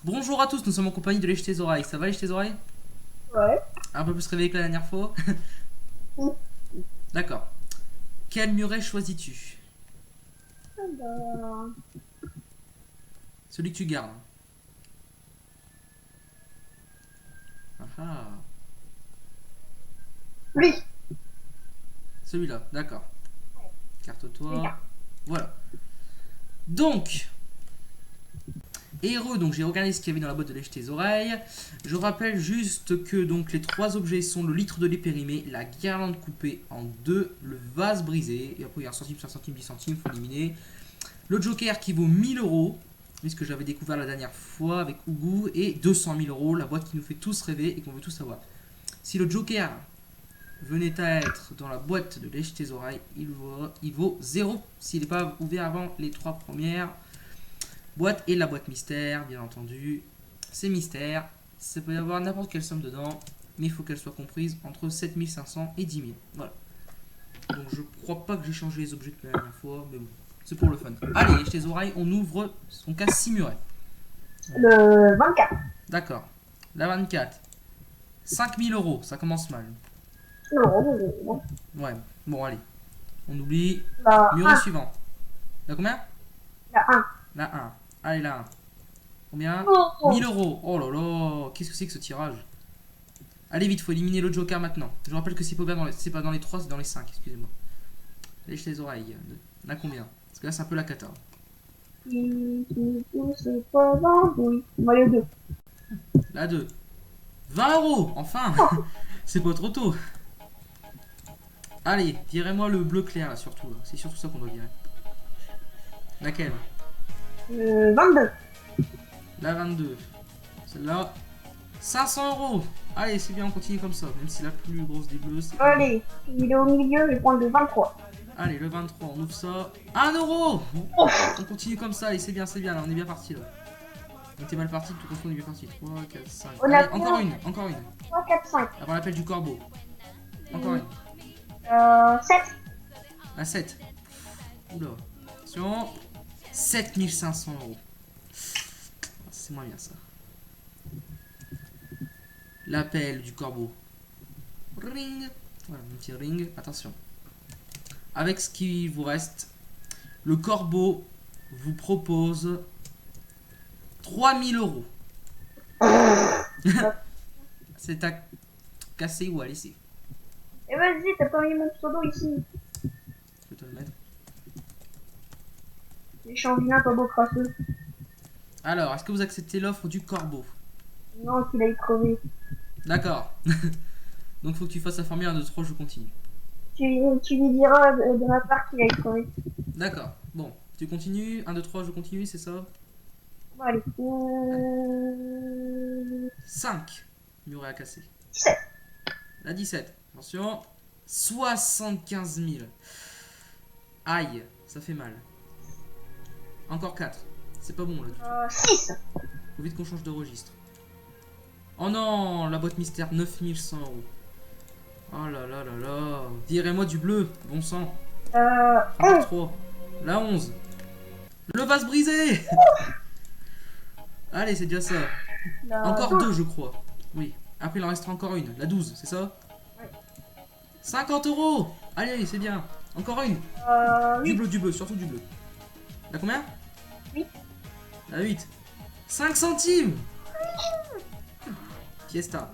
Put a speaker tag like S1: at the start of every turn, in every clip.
S1: Bonjour à tous, nous sommes en compagnie de Lèche tes oreilles. Ça va Lèche tes oreilles?
S2: Ouais.
S1: Un peu plus réveillé que la dernière fois.
S2: Oui.
S1: D'accord. Quel muret choisis-tu?
S2: Alors,
S1: Celui que tu gardes. Ah ah.
S2: lui.
S1: Celui-là, d'accord. Carte-toi.
S2: Celui-là.
S1: Voilà. Donc, héros, donc j'ai regardé ce qu'il y avait dans la boîte de Lèche tes oreilles. Je rappelle juste que donc les trois objets sont le litre de lait périmé, la guirlande coupée en deux, le vase brisé, et après il y a 1 centime, 5 centimes, 10 centimes, faut éliminer. Le joker qui vaut 1000 euros, puisque j'avais découvert la dernière fois avec Ougou, et 200 000 euros, la boîte qui nous fait tous rêver et qu'on veut tous savoir. Si le joker venait à être dans la boîte de Lèche tes oreilles, il vaut 0 s'il n'est pas ouvert avant les 3 premières boîtes, et la boîte mystère, bien entendu. C'est mystère, ça peut y avoir n'importe quelle somme dedans, mais il faut qu'elle soit comprise entre 7500 et 10 000. Voilà. Donc je crois pas que j'ai changé les objets depuis la dernière fois, mais bon, c'est pour le fun. Allez, Lèche tes oreilles, on ouvre, on casse 6 murets.
S2: Le 24.
S1: D'accord. La 24. 5000 euros, ça commence mal.
S2: Non.
S1: Ouais, bon allez. On oublie.
S2: La
S1: Muret
S2: 1.
S1: suivant. La combien?
S2: La 1.
S1: La 1. Allez, la 1. Combien?
S2: Oh.
S1: 1000 euros. Oh là là, qu'est-ce que c'est que ce tirage? Allez vite, faut éliminer le joker maintenant. Je rappelle que c'est pas dans les 3, c'est dans les 5, excusez-moi. Lèche les oreilles. La combien? Parce que là, c'est un peu la cata.
S2: C'est pas d'embrouille. Moi, les deux.
S1: La 2. 20 euros, enfin. C'est pas trop tôt. Allez, virez-moi le bleu clair là, surtout. C'est surtout ça qu'on doit virer. Laquelle?
S2: Le 22.
S1: La 22. Celle-là. 500 euros. Allez, c'est bien, on continue comme ça. Même si la plus grosse des bleus, c'est.
S2: Allez, il est au milieu, je vais prendre le 23.
S1: Allez, le 23, on ouvre ça. 1 euro. On continue comme ça, allez, c'est bien, là, on est bien parti là. On était mal parti, tout compte, on est bien parti. 3, 4, 5.
S2: On
S1: Allez,
S2: a
S1: encore une.
S2: 3, 4, 5.
S1: Avant l'appel du corbeau. Encore une.
S2: 7.
S1: La 7. Oula. Attention. 7500 euros. C'est moins bien ça. L'appel du corbeau. Ring. Voilà, mon petit ring. Attention. Avec ce qui vous reste, le corbeau vous propose 3000 euros. C'est à casser ou à laisser.
S2: Et vas-y, t'as pas mis mon pseudo ici.
S1: Je peux te le mettre.
S2: Les champignons pas beau crasseux.
S1: Alors, est-ce que vous acceptez l'offre du corbeau?
S2: Non, qu'il aille crever.
S1: D'accord. Donc, faut que tu fasses la formule 1, 2, 3, je continue.
S2: Tu lui diras de ma part qu'il aille crever.
S1: D'accord. Bon, tu continues. 1, 2, 3, je continue, c'est ça?
S2: Bon, allez.
S1: 5 murets à casser.
S2: 17.
S1: La 17. Attention. 75 000. Aïe, ça fait mal. Encore 4. C'est pas bon là.
S2: 6.
S1: Faut vite qu'on change de registre. Oh non, la boîte mystère, 9100 euros. Oh là là là là. Virez-moi du bleu, bon sang.
S2: 11.
S1: 3. La 11. Le vase brisé. Allez, c'est déjà ça. Encore 2, je crois. Oui. Après, il en restera encore une. La 12, c'est ça?
S2: Ouais.
S1: 50 euros. Allez, c'est bien. Encore une. Du bleu, surtout du bleu. La combien?
S2: 8.
S1: La 8. 5 centimes. Fiesta.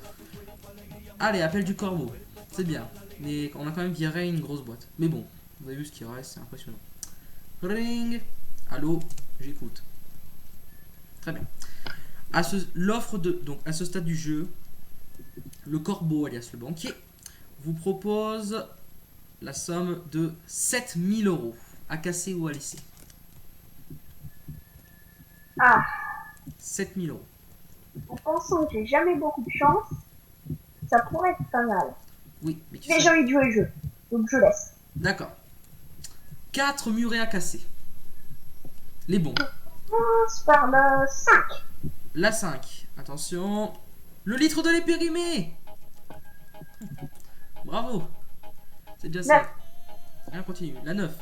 S1: Allez, appel du corbeau. C'est bien. Mais on a quand même viré une grosse boîte. Mais bon, vous avez vu ce qui reste, c'est impressionnant. Ring. Allô, j'écoute. Très bien. Donc, à ce stade du jeu, le corbeau, alias le banquier, vous propose la somme de 7000 euros à casser ou à laisser.
S2: Ah.
S1: 7000 euros.
S2: En pensant que j'ai jamais beaucoup de chance, ça pourrait être pas mal.
S1: Oui, mais tu
S2: Mais
S1: sais.
S2: j'ai envie de jouer le jeu, donc je laisse.
S1: D'accord. 4 murets à casser. Les bons.
S2: Commence par le 5.
S1: La 5. Attention. Le litre de lait périmé. Bravo. C'est déjà ça.
S2: 9.
S1: Allez, on continue. La 9.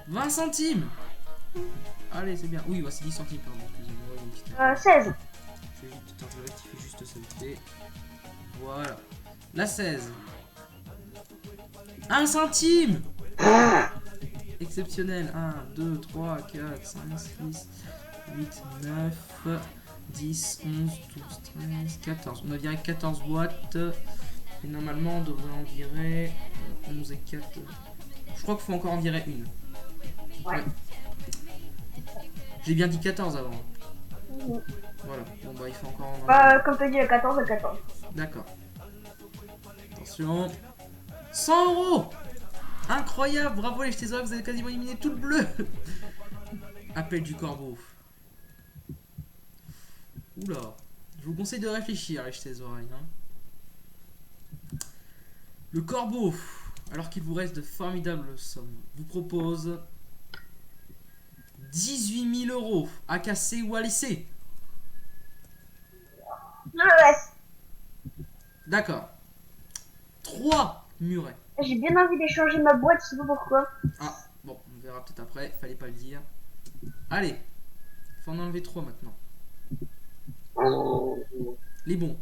S1: 20 centimes. Allez, c'est bien. Oui, c'est 10 centimes, pardon. Excusez-moi, il y a une petite...
S2: 16.
S1: Je rectifie juste ça vite fait. Voilà. La 16. 1 centime. Exceptionnel. 1, 2, 3, 4, 5, 6, 8, 9, 10, 11, 12, 13, 14. On a viré 14 boîtes. Et normalement, on devrait en virer 11 et 4. Je crois qu'il faut encore en virer une.
S2: Ouais.
S1: J'ai bien dit 14 avant.
S2: Mhm.
S1: Voilà. Bon, bah, il faut encore en...
S2: Comme tu as dit, 14 et 14.
S1: D'accord. Attention. 100 €. Incroyable. Bravo les jetés oreilles, vous avez quasiment éliminé tout le bleu. Appel du corbeau. Oula. Je vous conseille de réfléchir les jetés oreilles. Hein. Le corbeau, alors qu'il vous reste de formidables sommes, vous propose 18 000 € à casser ou à laisser.
S2: Je le laisse.
S1: D'accord. 3 murets.
S2: J'ai bien envie d'échanger ma boîte, je sais pas pourquoi.
S1: Ah, bon, on verra peut-être après, fallait pas le dire. Allez, faut en enlever 3 maintenant. Les bons.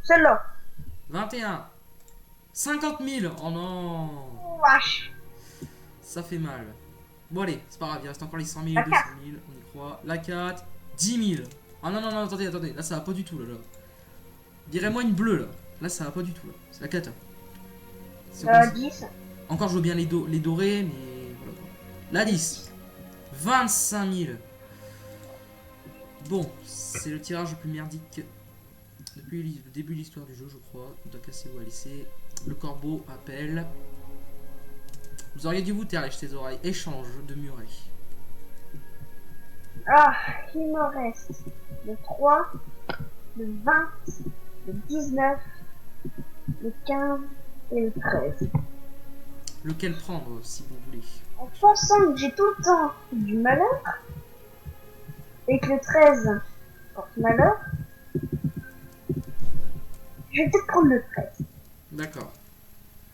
S2: Celle-là.
S1: 21. 50 000. Oh non.
S2: Wesh.
S1: Ça fait mal. Bon allez, c'est pas grave, il reste encore les 100 000
S2: La
S1: et 200 000, on y croit. La 4, 10 000. Ah non, non, non, attendez, attendez, là ça va pas du tout là. Direz-moi une bleue là. Là ça va pas du tout là. C'est la 4.
S2: 10.
S1: Encore je veux bien les dorés, mais voilà. La 10. 25 000. Bon, c'est le tirage le plus merdique depuis le début de l'histoire du jeu, je crois. On doit casser ou à laisser. Le corbeau appelle. Vous auriez dû vous taire, lèche tes oreilles. Échange de muret.
S2: Ah, il me reste le 3, le 20, le 19, le 15 et le 13.
S1: Lequel prendre, si vous voulez.
S2: En pensant que j'ai tout le temps du malheur, et que le 13 porte malheur, je vais peut-être prendre le 13.
S1: D'accord.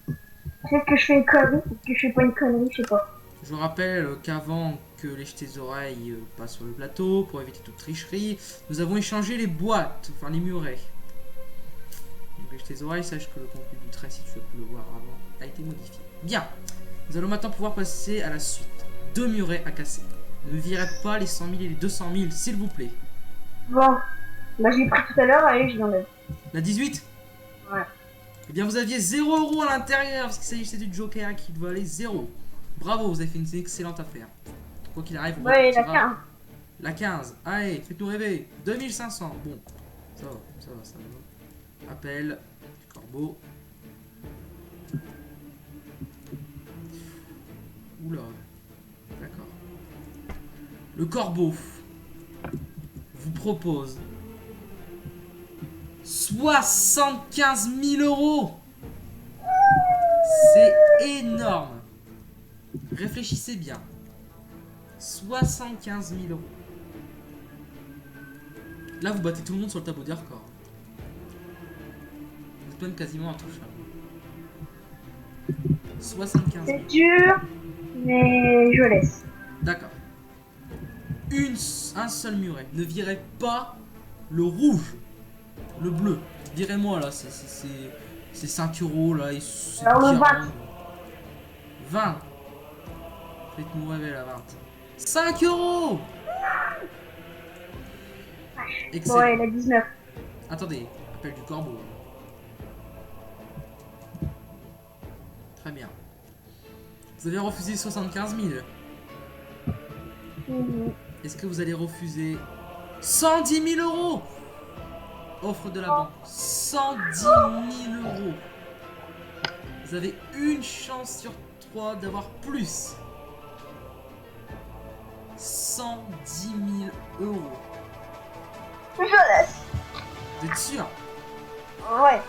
S2: Peut-être que je fais une connerie, peut-être que je fais pas une connerie, je sais pas.
S1: Je rappelle qu'avant que les jetés oreilles passent sur le plateau, pour éviter toute tricherie, nous avons échangé les boîtes, enfin les murets. Donc les jetés oreilles, sache que le contenu du trait, si tu as pu le voir avant, a été modifié. Bien. Nous allons maintenant pouvoir passer à la suite. 2 murets à casser. Ne virez pas les 100 000 et les 200 000, s'il vous plaît.
S2: Bon, bah je l'ai pris tout à l'heure, allez, je l'enlève.
S1: La 18 ?
S2: Ouais.
S1: Eh bien, vous aviez 0 € à l'intérieur, parce qu'il s'agissait du Joker qui devait aller 0. Bravo, vous avez fait une excellente affaire. Quoi qu'il arrive,
S2: Ouais, la 15.
S1: La 15. Allez, faites-nous rêver. 2500. Bon, ça va, ça va, ça va. Appel du corbeau. Oula. D'accord. Le corbeau vous propose 75 000 €. C'est énorme. Réfléchissez bien. 75 000 €. Là, vous battez tout le monde sur le tableau des records. Vous êtes même quasiment intouchable. 75 000.
S2: C'est dur, mais je laisse.
S1: D'accord. Un seul muret. Ne virez pas le rouge. Le bleu. Virez-moi là. C'est 5 € là.
S2: Alors le 20.
S1: 20. Faites-nous rêver la 20. 5 €. Excellent.
S2: Ouais, la 19.
S1: Attendez, appel du corbeau. Très bien. Vous avez refusé 75 000.
S2: Mhm.
S1: Est-ce que vous allez refuser 110 000 €? Offre de la banque. 110 000 €. Vous avez une chance sur 3 d'avoir plus. 110 000 €.
S2: Je laisse.
S1: Vous êtes sûr?
S2: Ouais.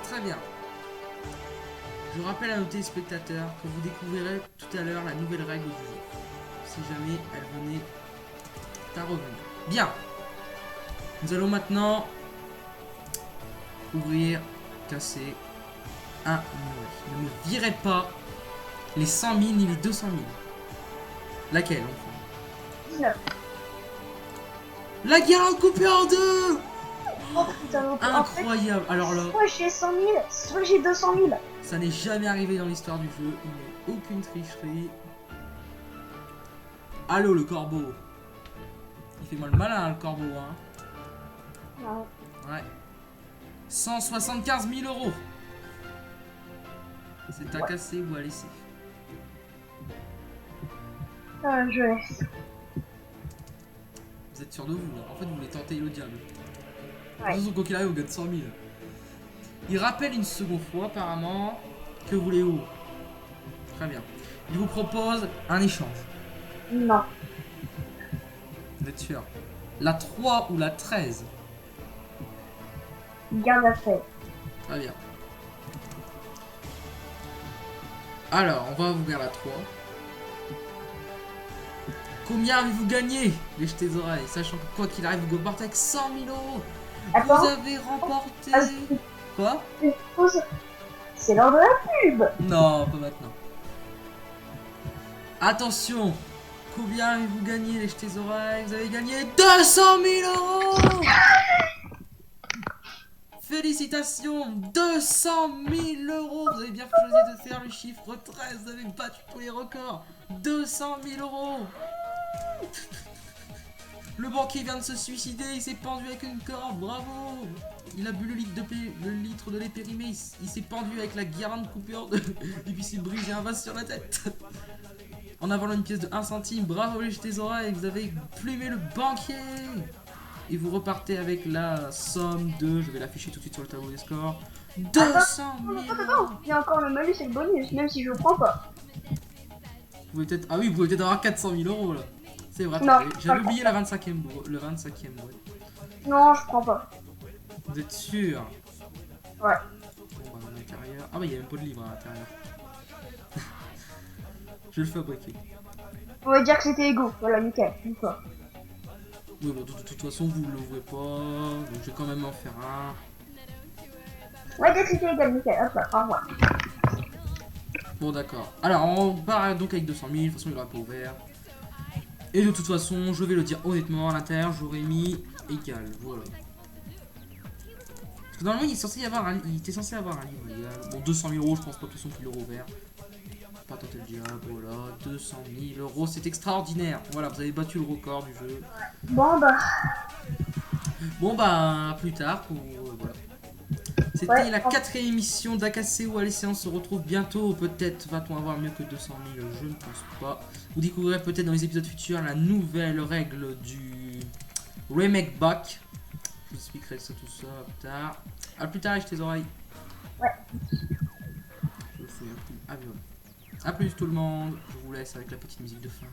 S1: Très bien. Je rappelle à nos téléspectateurs que vous découvrirez tout à l'heure la nouvelle règle du jeu. Si jamais elle venait à revenir. Bien. Nous allons maintenant ouvrir, casser un numéro. Ne me virez pas les 100 000 ni les 200 000. Laquelle on prend?
S2: 19.
S1: La guirlande coupée en deux.
S2: Oh putain, donc, en fait,
S1: Incroyable. Alors là,
S2: soit j'ai 100 000, soit j'ai 200 000.
S1: ça n'est jamais arrivé dans l'histoire du jeu. Il n'y a aucune tricherie. Allô le corbeau. Il fait moi le malin le corbeau hein.
S2: Non.
S1: Ouais. 175 000 euros. C'est à casser ou à laisser.
S2: Je laisse.
S1: Vous êtes sûr de vous là. En fait vous voulez tenter le diable. De
S2: Ouais.
S1: toute façon quoi qu'il arrive on gagne 100 000. Il rappelle une seconde fois apparemment. Que voulez-vous? Très bien. Il vous propose un échange.
S2: Non.
S1: Vous êtes sûr? La 3 ou la 13?
S2: Garde à faire.
S1: Très bien. Alors, on va ouvrir la 3. Combien avez-vous gagné? Les jetez oreilles, sachant que quoi qu'il arrive, vous repartez avec 100 000 euros.
S2: Attends.
S1: Vous avez remporté.
S2: Ah,
S1: Quoi?
S2: c'est l'heure de la pub.
S1: Non, pas maintenant. Attention. Combien avez-vous gagné les jetez oreilles? Vous avez gagné 200 000 euros. Félicitations, 200 000 euros. Vous avez bien choisi de faire le chiffre 13. Vous avez battu tous les records. 200 000 euros. Le banquier vient de se suicider. Il s'est pendu avec une corde. Bravo. Il a bu le litre de lait périmé. Il s'est pendu avec la guirlande coupée en deux. Et puis s'est brisé un vase sur la tête. En avant une pièce de 1 centime. Bravo les jetés oreilles. Vous avez plumé le banquier. Et vous repartez avec la somme de... Je vais l'afficher tout de suite sur le tableau des scores. 200 000 euros.
S2: Il y a encore le malus et le bonus, même si je le prends pas.
S1: Vous pouvez peut-être... Ah oui, vous pouvez peut-être avoir 400 000 euros là. C'est vrai,
S2: Non,
S1: attendez. J'avais
S2: pas
S1: oublié la 25e le 25e bruit.
S2: Non, je prends pas.
S1: Vous êtes sûr?
S2: Ouais.
S1: Bon, bah, dans l'intérieur... Ah bah, il y a même pas de livre à l'intérieur. Je vais le fabriquer.
S2: On va dire que c'était égaux. Voilà, nickel. Une fois.
S1: Oui, bon, de toute façon, vous ne l'ouvrez pas. Donc, je vais quand même en faire un.
S2: On va dire que c'était égal, nickel. Hop là, au revoir.
S1: Bon, d'accord. Alors, on part donc avec 200 000. De toute façon, il n'aura pas ouvert. Et de toute façon, je vais le dire honnêtement, à l'intérieur, j'aurais mis égal. Voilà. Parce que normalement, il était censé avoir un livre égal. Bon, 200 000 euros, je pense pas de toute façon qu'il l'aura ouvert. Pas tenter le diable, voilà. 200 000 euros, c'est extraordinaire. Voilà, vous avez battu le record du jeu.
S2: Bon, bah.
S1: Bon, bah, à plus tard pour. Voilà. C'était
S2: Ouais,
S1: la 4ème émission d'AKC où Alessia, on se retrouve bientôt. Peut-être va-t-on avoir mieux que 200 000, je ne pense pas. Vous découvrirez peut-être dans les épisodes futurs la nouvelle règle du remake back. Je vous expliquerai ça tout ça plus tard. A plus tard, lèche tes oreilles.
S2: Ouais.
S1: Je me souviens plus. Ah, oui, voilà. A plus tout le monde. Je vous laisse avec la petite musique de fin.